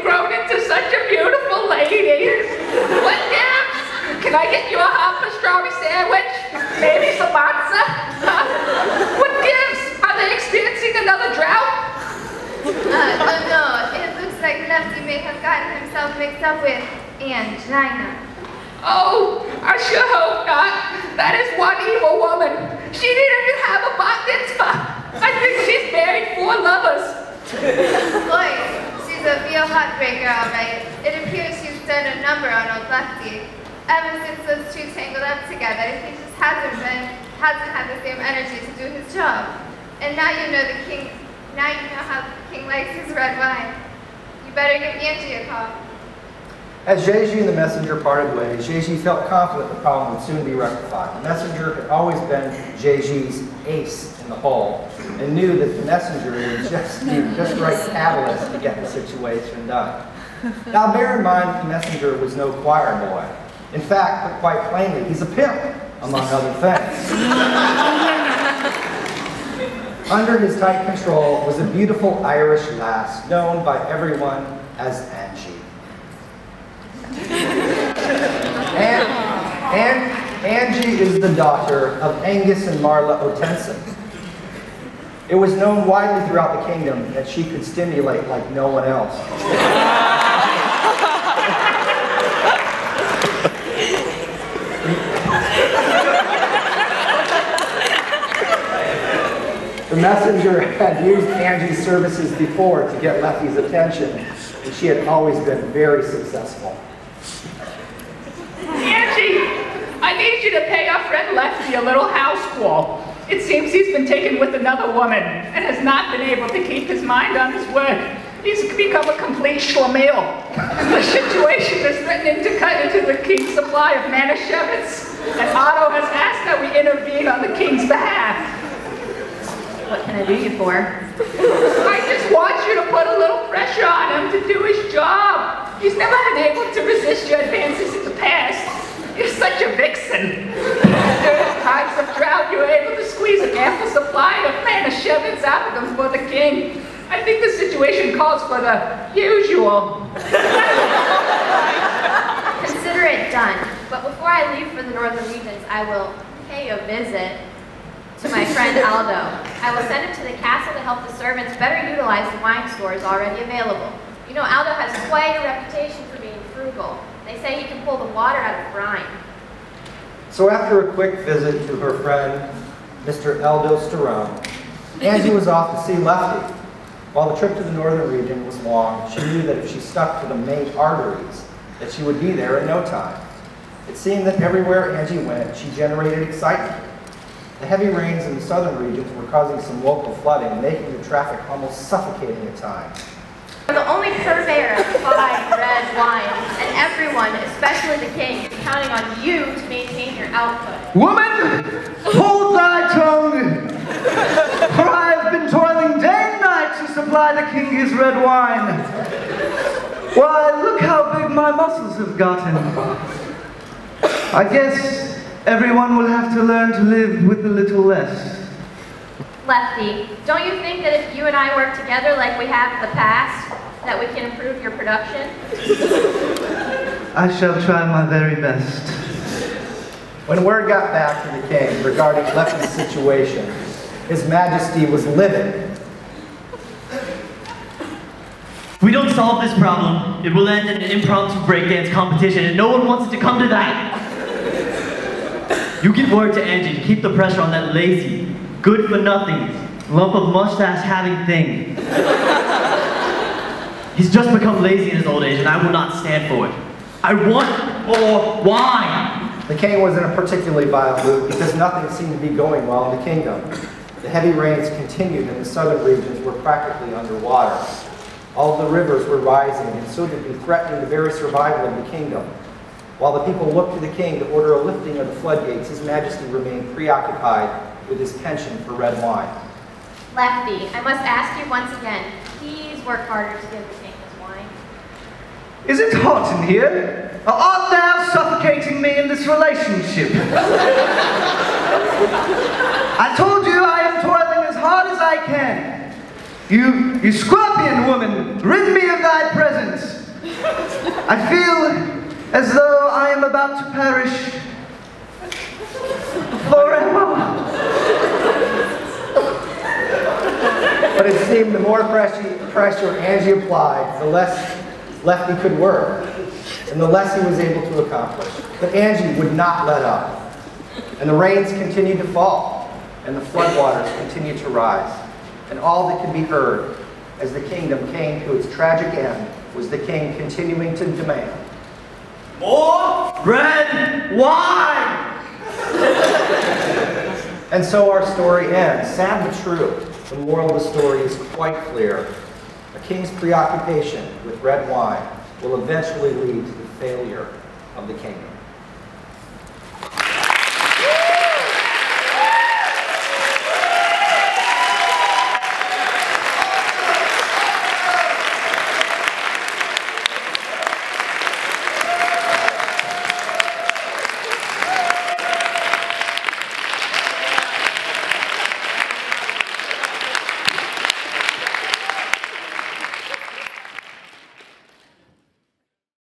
grown into such a beautiful lady. What gives? Can I get you a hot pastrami sandwich? Maybe some matzah? What gives? Are they experiencing another drought? No, it looks like Lefty may have gotten himself mixed up with angina. Oh, I sure hope not. That is one evil woman. She didn't even have a bat mitzvah. I think she's married 4 lovers. Boy, she's a real heartbreaker, all right. It appears she's done a number on old Lefty. Ever since those two tangled up together, he just hasn't had the same energy to do his job. And now you know how the king likes his red wine. You better give Angie a call. As Jeji and the messenger parted ways, Jeji felt confident the problem would soon be rectified. The messenger had always been Jeji's ace in the hole, and knew that the messenger would just be just the right catalyst to get the situation done. Now bear in mind that the messenger was no choir boy. In fact, but quite plainly, he's a pimp, among other things. Under his tight control was a beautiful Irish lass, known by everyone as Angie. Angie is the daughter of Angus and Marla Otenson. It was known widely throughout the kingdom that she could stimulate like no one else. The messenger had used Angie's services before to get Lefty's attention, and she had always been very successful. Angie, I need you to pay our friend Lefty a little house call. It seems he's been taken with another woman and has not been able to keep his mind on his work. He's become a complete schlemiel. The situation is threatening to cut into the king's supply of Manischewitz, and Otto has asked that we intervene on the king's behalf. What can I do you for? I just want you to put a little pressure on him to do his job. He's never been able to resist your advances in the past. You're such a vixen. During times of drought, you were able to squeeze an ample supply of Manischewitz out of them for the king. I think the situation calls for the usual. Consider it done. But before I leave for the northern regions, I will pay a visit to my friend Aldo. I will send him to the castle to help the servants better utilize the wine stores already available. You know, Aldo has quite a reputation for being frugal. They say he can pull the water out of brine. So after a quick visit to her friend, Mr. Aldo Sterone, Angie was off to see Lefty. While the trip to the northern region was long, she knew that if she stuck to the main arteries, that she would be there in no time. It seemed that everywhere Angie went, she generated excitement. The heavy rains in the southern regions were causing some local flooding, making the traffic almost suffocating at times. You're the only purveyor of fine red wine, and everyone, especially the king, is counting on you to maintain your output. Woman, hold thy tongue, for I have been toiling day and night to supply the king his red wine. Why, look how big my muscles have gotten. I guess everyone will have to learn to live with a little less. Lefty, don't you think that if you and I work together like we have in the past, that we can improve your production? I shall try my very best. When word got back to the king regarding Lefty's situation, His Majesty was livid. If we don't solve this problem, it will end in an impromptu breakdance competition, and no one wants it to come to that. You give word to Angie to keep the pressure on that lazy, good-for-nothing, lump of mustache-having thing. He's just become lazy in his old age, and I will not stand for it. I want more wine! The king was in a particularly vile mood because nothing seemed to be going well in the kingdom. The heavy rains continued and the southern regions were practically underwater. All the rivers were rising and so to be threatening the very survival of the kingdom. While the people looked to the king to order a lifting of the floodgates, His Majesty remained preoccupied with his penchant for red wine. Lefty, I must ask you once again, please work harder to give the king his wine. Is it hot in here? Or art thou suffocating me in this relationship? I told you I am toiling as hard as I can. You scorpion woman, rid me of thy presence. I feel as though I am about to perish forever. But it seemed the more pressure Angie applied, the less Lefty could work, and the less he was able to accomplish. But Angie would not let up. And the rains continued to fall, and the floodwaters continued to rise. And all that could be heard as the kingdom came to its tragic end was the king continuing to demand, more red wine! And so our story ends. Sad but true. The moral of the story is quite clear. A king's preoccupation with red wine will eventually lead to the failure of the kingdom.